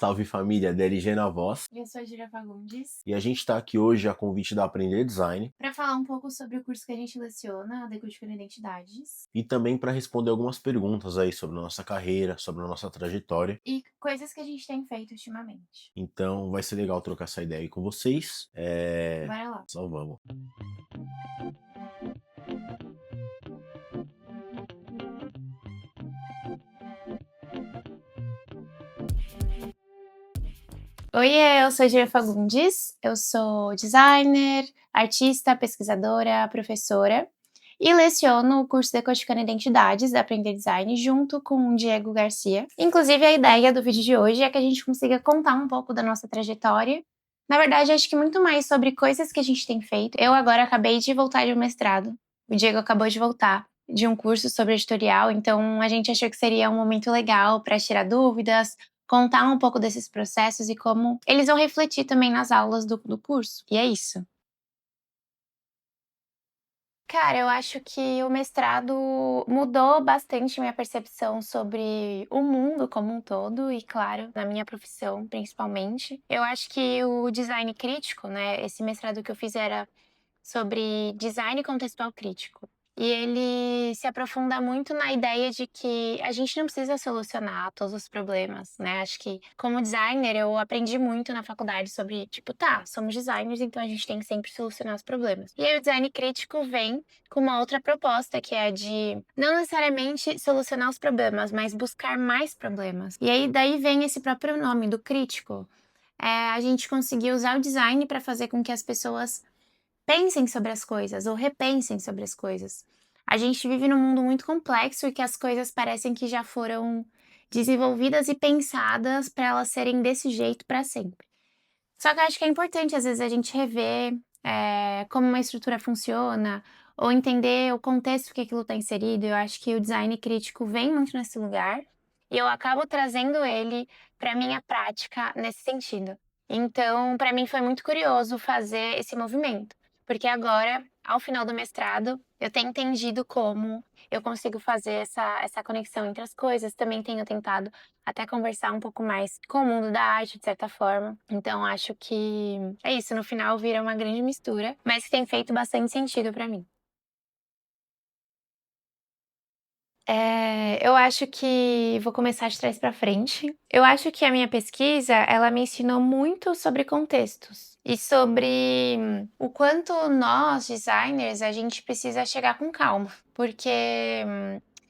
Salve família, DLG na voz. Eu sou a Júlia Fagundes, E a gente está aqui hoje a convite da Aprender Design para falar um pouco sobre o curso que a gente leciona, Decodificando Identidades, e também para responder algumas perguntas aí sobre a nossa carreira, sobre a nossa trajetória. e coisas que a gente tem feito ultimamente. Então vai ser legal trocar essa ideia aí com vocês. Bora lá. Só vamos. Oiê, eu sou a Júlia Fagundes, eu sou designer, artista, pesquisadora, professora e leciono o curso Decodificando Identidades da Aprender Design junto com o Diego Garcia. Inclusive, a ideia do vídeo de hoje é que a gente consiga contar um pouco da nossa trajetória. Na verdade, acho que muito mais sobre coisas que a gente tem feito. Eu agora acabei de voltar de um mestrado, o Diego acabou de voltar de um curso sobre editorial, então a gente achou que seria um momento legal para tirar dúvidas, contar um pouco desses processos e como eles vão refletir também nas aulas do curso. E é isso. Cara, eu acho que o mestrado mudou bastante minha percepção sobre o mundo como um todo e, claro, na minha profissão principalmente. Eu acho que o design crítico, né, esse mestrado que eu fiz era sobre design contextual crítico. E ele se aprofunda muito na ideia de que a gente não precisa solucionar todos os problemas, né? Acho que, como designer, eu aprendi muito na faculdade sobre, tipo, tá, somos designers, então a gente tem que sempre solucionar os problemas. E aí o design crítico vem com uma outra proposta, que é de não necessariamente solucionar os problemas, mas buscar mais problemas. E aí daí vem esse próprio nome do crítico. A gente conseguir usar o design para fazer com que as pessoas pensem sobre as coisas ou repensem sobre as coisas. A gente vive num mundo muito complexo e que as coisas parecem que já foram desenvolvidas e pensadas para elas serem desse jeito para sempre. Só que eu acho que é importante, às vezes, a gente rever como uma estrutura funciona ou entender o contexto que aquilo está inserido. Eu acho que o design crítico vem muito nesse lugar e eu acabo trazendo ele para minha prática nesse sentido. Então, para mim foi muito curioso fazer esse movimento, porque agora, ao final do mestrado, eu tenho entendido como eu consigo fazer essa conexão entre as coisas. Também tenho tentado até conversar um pouco mais com o mundo da arte, de certa forma. Então, acho que é isso, no final vira uma grande mistura, mas que tem feito bastante sentido para mim. Eu acho que vou começar de trás para frente. Eu acho que a minha pesquisa, ela me ensinou muito sobre contextos e sobre o quanto nós, designers, a gente precisa chegar com calma, porque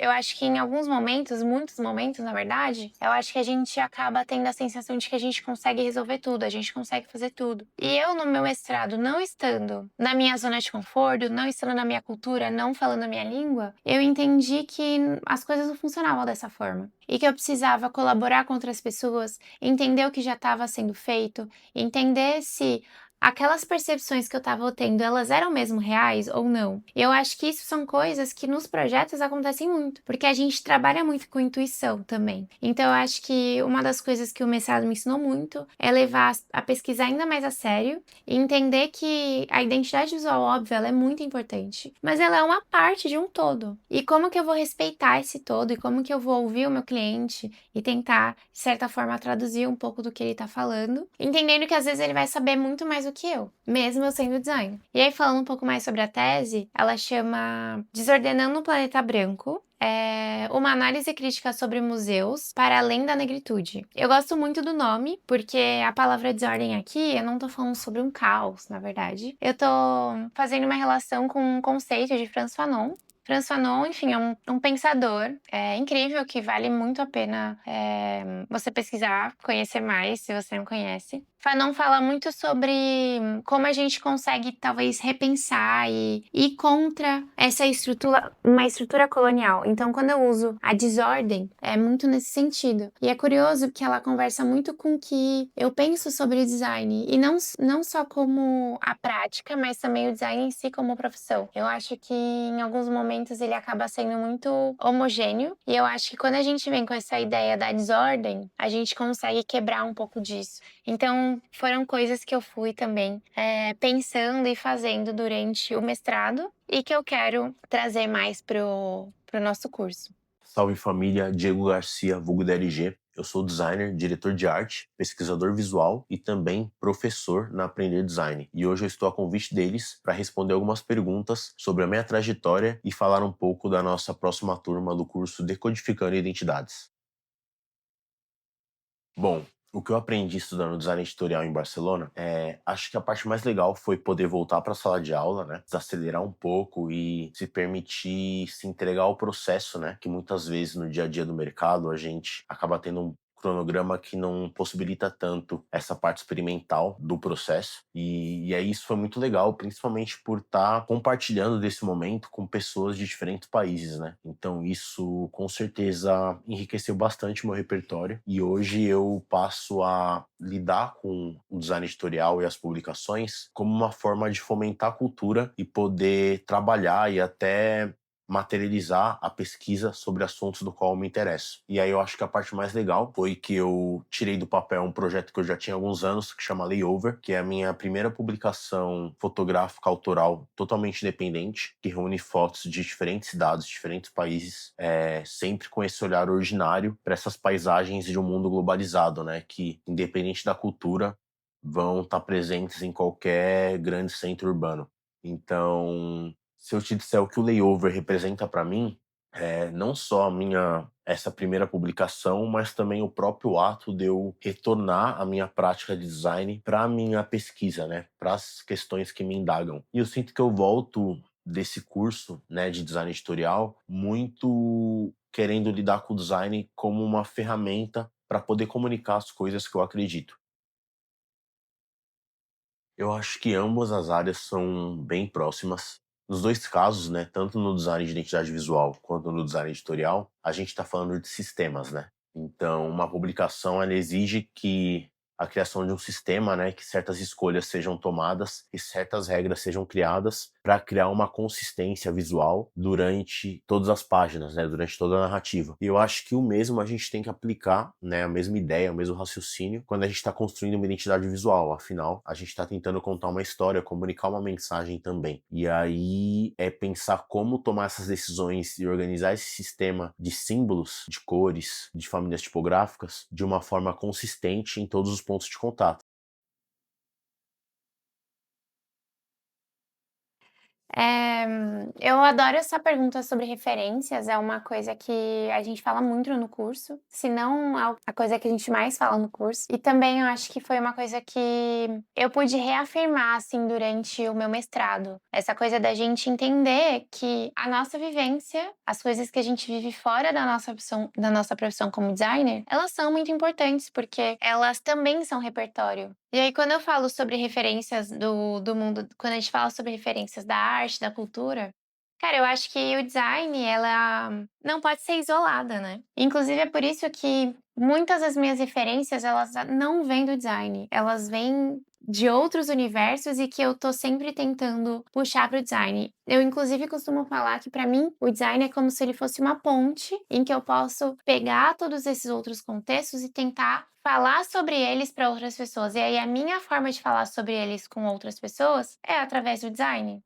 eu acho que em alguns momentos, muitos momentos, na verdade, eu acho que a gente acaba tendo a sensação de que a gente consegue resolver tudo, a gente consegue fazer tudo. E eu, no meu mestrado, não estando na minha zona de conforto, não estando na minha cultura, não falando a minha língua, eu entendi que as coisas não funcionavam dessa forma. E que eu precisava colaborar com outras pessoas, entender o que já estava sendo feito, entender se aquelas percepções que eu estava tendo, elas eram mesmo reais ou não. E eu acho que isso são coisas que nos projetos acontecem muito, porque a gente trabalha muito com intuição também. Então eu acho que uma das coisas que o mestrado me ensinou muito é levar a pesquisa ainda mais a sério e entender que a identidade visual, óbvio, ela é muito importante, mas ela é uma parte de um todo. E como que eu vou respeitar esse todo e como que eu vou ouvir o meu cliente e tentar, de certa forma, traduzir um pouco do que ele tá falando, entendendo que às vezes ele vai saber muito mais do que eu, mesmo eu sendo designer. E aí, falando um pouco mais sobre a tese, ela chama Desordenando o Planeta Branco. É uma análise crítica sobre museus para além da negritude. Eu gosto muito do nome, porque a palavra desordem aqui, eu não tô falando sobre um caos, na verdade. Eu tô fazendo uma relação com um conceito de Frantz Fanon. Frantz Fanon, enfim, é um pensador incrível que vale muito a pena você pesquisar, conhecer mais, se você não conhece. Fanon fala muito sobre como a gente consegue, talvez, repensar e ir contra essa estrutura, uma estrutura colonial. Então, quando eu uso a desordem, é muito nesse sentido. E é curioso que ela conversa muito com o que eu penso sobre o design, e não só como a prática, mas também o design em si como profissão. Eu acho que em alguns momentos ele acaba sendo muito homogêneo, e eu acho que quando a gente vem com essa ideia da desordem, a gente consegue quebrar um pouco disso. Então, foram coisas que eu fui também pensando e fazendo durante o mestrado e que eu quero trazer mais pro nosso curso. Salve família, Diego Garcia, vulgo DLG. Eu sou designer, diretor de arte, pesquisador visual e também professor na Aprender Design. E hoje eu estou a convite deles para responder algumas perguntas sobre a minha trajetória e falar um pouco da nossa próxima turma do curso Decodificando Identidades. Bom, o que eu aprendi estudando design editorial em Barcelona, acho que a parte mais legal foi poder voltar para a sala de aula, né, desacelerar um pouco e se permitir se entregar ao processo, né, que muitas vezes no dia a dia do mercado a gente acaba tendo um cronograma que não possibilita tanto essa parte experimental do processo. E aí isso foi muito legal, principalmente por estar compartilhando desse momento com pessoas de diferentes países, né? Então isso com certeza enriqueceu bastante o meu repertório e hoje eu passo a lidar com o design editorial e as publicações como uma forma de fomentar a cultura e poder trabalhar e até materializar a pesquisa sobre assuntos do qual eu me interesso. E aí eu acho que a parte mais legal foi que eu tirei do papel um projeto que eu já tinha há alguns anos, que chama Layover, que é a minha primeira publicação fotográfica autoral totalmente independente, que reúne fotos de diferentes cidades, diferentes países, sempre com esse olhar originário para essas paisagens de um mundo globalizado, né, que independente da cultura, vão estar presentes em qualquer grande centro urbano. Então, se eu te disser o que o Layover representa para mim, não só a minha essa primeira publicação, mas também o próprio ato de eu retornar a minha prática de design para a minha pesquisa, né, para as questões que me indagam. E eu sinto que eu volto desse curso, né, de design editorial, muito querendo lidar com o design como uma ferramenta para poder comunicar as coisas que eu acredito. Eu acho que ambas as áreas são bem próximas. Nos 2 casos, né, tanto no design de identidade visual quanto no design editorial, a gente está falando de sistemas, né. Então uma publicação ela exige que a criação de um sistema, né, que certas escolhas sejam tomadas e certas regras sejam criadas para criar uma consistência visual durante todas as páginas, né, durante toda a narrativa. E eu acho que o mesmo a gente tem que aplicar, né, a mesma ideia, o mesmo raciocínio quando a gente está construindo uma identidade visual. Afinal, a gente está tentando contar uma história, comunicar uma mensagem também. E aí é pensar como tomar essas decisões e organizar esse sistema de símbolos, de cores, de famílias tipográficas de uma forma consistente em todos os pontos de contato. Eh, eu adoro essa pergunta sobre referências, é uma coisa que a gente fala muito no curso, se não a coisa que a gente mais fala no curso. E também eu acho que foi uma coisa que eu pude reafirmar, assim, durante o meu mestrado. Essa coisa da gente entender que a nossa vivência, as coisas que a gente vive fora da nossa profissão como designer, elas são muito importantes, porque elas também são repertório. E aí, quando eu falo sobre referências do mundo, quando a gente fala sobre referências da arte, da cultura, cara, eu acho que o design, ela não pode ser isolada, né? Inclusive, é por isso que muitas das minhas referências, elas não vêm do design, elas vêm de outros universos e que eu tô sempre tentando puxar para o design. Eu, inclusive, costumo falar que, para mim, o design é como se ele fosse uma ponte em que eu posso pegar todos esses outros contextos e tentar falar sobre eles para outras pessoas. E aí, a minha forma de falar sobre eles com outras pessoas é através do design.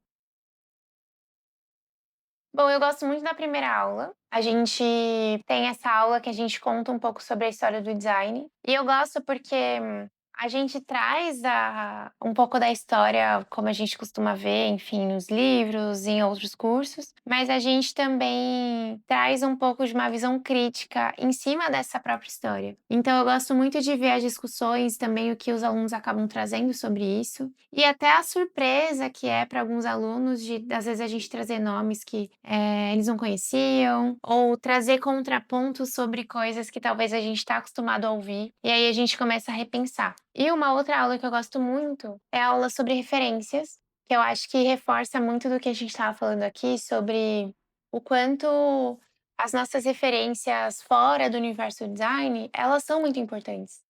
Bom, eu gosto muito da primeira aula. A gente tem essa aula que a gente conta um pouco sobre a história do design. E eu gosto porque a gente traz um pouco da história, como a gente costuma ver, enfim, nos livros, em outros cursos, mas a gente também traz um pouco de uma visão crítica em cima dessa própria história. Então, eu gosto muito de ver as discussões, também o que os alunos acabam trazendo sobre isso, e até a surpresa que é para alguns alunos de, às vezes, a gente trazer nomes que eles não conheciam, ou trazer contrapontos sobre coisas que talvez a gente está acostumado a ouvir, e aí a gente começa a repensar. E uma outra aula que eu gosto muito é a aula sobre referências, que eu acho que reforça muito do que a gente estava falando aqui sobre o quanto as nossas referências fora do universo do design, elas são muito importantes.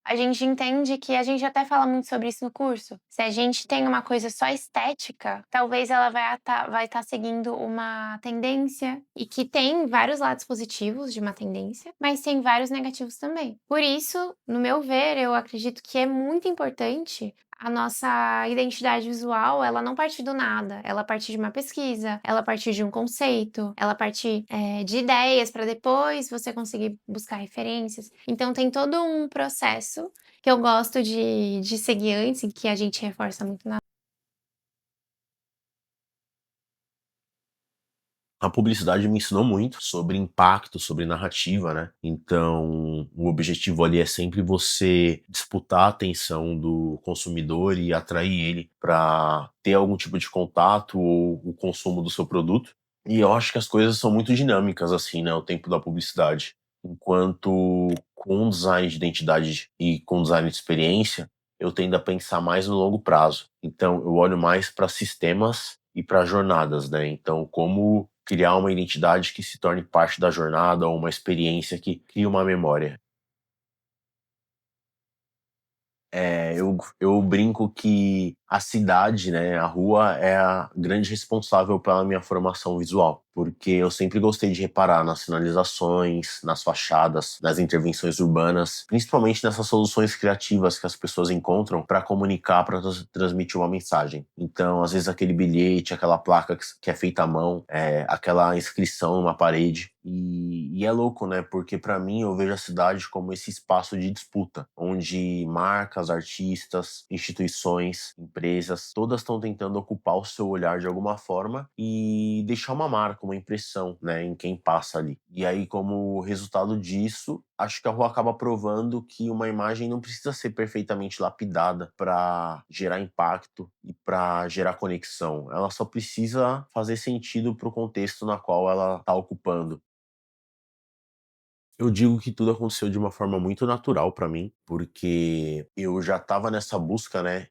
A gente entende que a gente até fala muito sobre isso no curso. Se a gente tem uma coisa só estética, talvez ela vai estar seguindo uma tendência e que tem vários lados positivos de uma tendência, mas tem vários negativos também. Por isso, no meu ver, eu acredito que é muito importante A nossa identidade visual, ela não parte do nada, ela parte de uma pesquisa, ela parte de um conceito, ela parte, de ideias para depois você conseguir buscar referências. Então tem todo um processo que eu gosto de seguir antes e que a gente reforça muito na. A publicidade me ensinou muito sobre impacto, sobre narrativa, né. Então, o objetivo ali é sempre você disputar a atenção do consumidor e atrair ele para ter algum tipo de contato ou o consumo do seu produto. E eu acho que as coisas são muito dinâmicas, assim, né, o tempo da publicidade. Enquanto com design de identidade e com design de experiência, eu tendo a pensar mais no longo prazo. Então eu olho mais para sistemas e para jornadas, né. Então como criar uma identidade que se torne parte da jornada ou uma experiência que cria uma memória. Eu brinco que a cidade, né, a rua é a grande responsável pela minha formação visual, porque eu sempre gostei de reparar nas sinalizações, nas fachadas, nas intervenções urbanas, principalmente nessas soluções criativas que as pessoas encontram para comunicar, para transmitir uma mensagem. Então, às vezes aquele bilhete, aquela placa que é feita à mão, aquela inscrição numa parede. E é louco, né? Porque para mim eu vejo a cidade como esse espaço de disputa, onde marcas, artistas, instituições, empresas, todas estão tentando ocupar o seu olhar de alguma forma e deixar uma marca, uma impressão, né, em quem passa ali. E aí, como resultado disso, acho que a rua acaba provando que uma imagem não precisa ser perfeitamente lapidada para gerar impacto e para gerar conexão. Ela só precisa fazer sentido para o contexto na qual ela está ocupando. Eu digo que tudo aconteceu de uma forma muito natural pra mim, porque eu já estava nessa busca, né,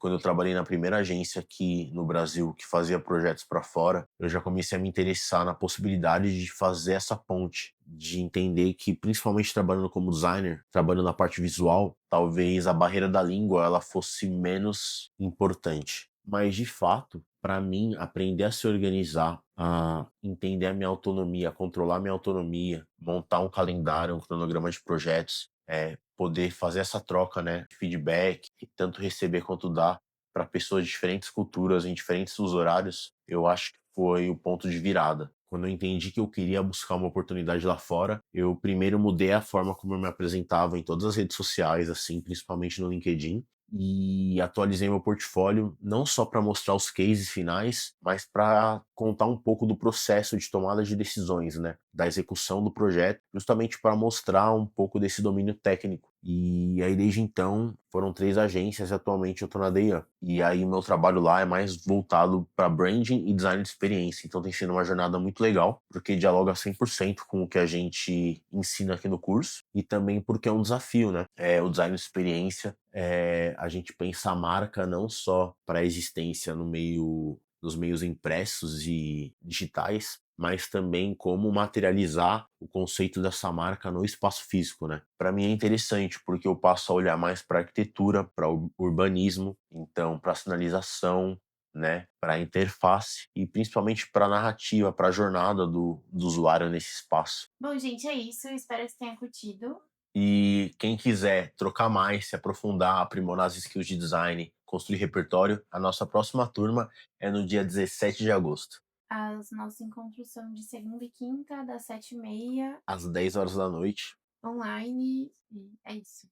quando eu trabalhei na primeira agência aqui no Brasil que fazia projetos pra fora, eu já comecei a me interessar na possibilidade de fazer essa ponte, de entender que principalmente trabalhando como designer, trabalhando na parte visual, talvez a barreira da língua ela fosse menos importante. Mas de fato, para mim, aprender a se organizar, a entender a minha autonomia, a controlar a minha autonomia, montar um calendário, um cronograma de projetos, poder fazer essa troca, né, de feedback, e tanto receber quanto dar para pessoas de diferentes culturas, em diferentes fusos horários, eu acho que foi o ponto de virada. Quando eu entendi que eu queria buscar uma oportunidade lá fora, eu primeiro mudei a forma como eu me apresentava em todas as redes sociais, assim, principalmente no LinkedIn, e atualizei meu portfólio não só para mostrar os cases finais, mas para contar um pouco do processo de tomada de decisões, né, da execução do projeto, justamente para mostrar um pouco desse domínio técnico. E aí desde então foram 3 agências e atualmente eu tô na Day1. E aí o meu trabalho lá é mais voltado para branding e design de experiência, então tem sido uma jornada muito legal, porque dialoga 100% com o que a gente ensina aqui no curso, e também porque é um desafio, né, o design de experiência, a gente pensa a marca não só para a existência no meio nos meios impressos e digitais, mas também como materializar o conceito dessa marca no espaço físico, né. Para mim é interessante, porque eu passo a olhar mais para arquitetura, para o urbanismo, então para sinalização, né, para interface e principalmente para narrativa, para a jornada do usuário nesse espaço. Bom, gente, é isso. Eu espero que você tenha curtido. E quem quiser trocar mais, se aprofundar, aprimorar as skills de design, construir repertório, a nossa próxima turma é no dia 17 de agosto, Os nossos encontros são de segunda e quinta, das 7h30, às 10 horas da noite. online. E é isso.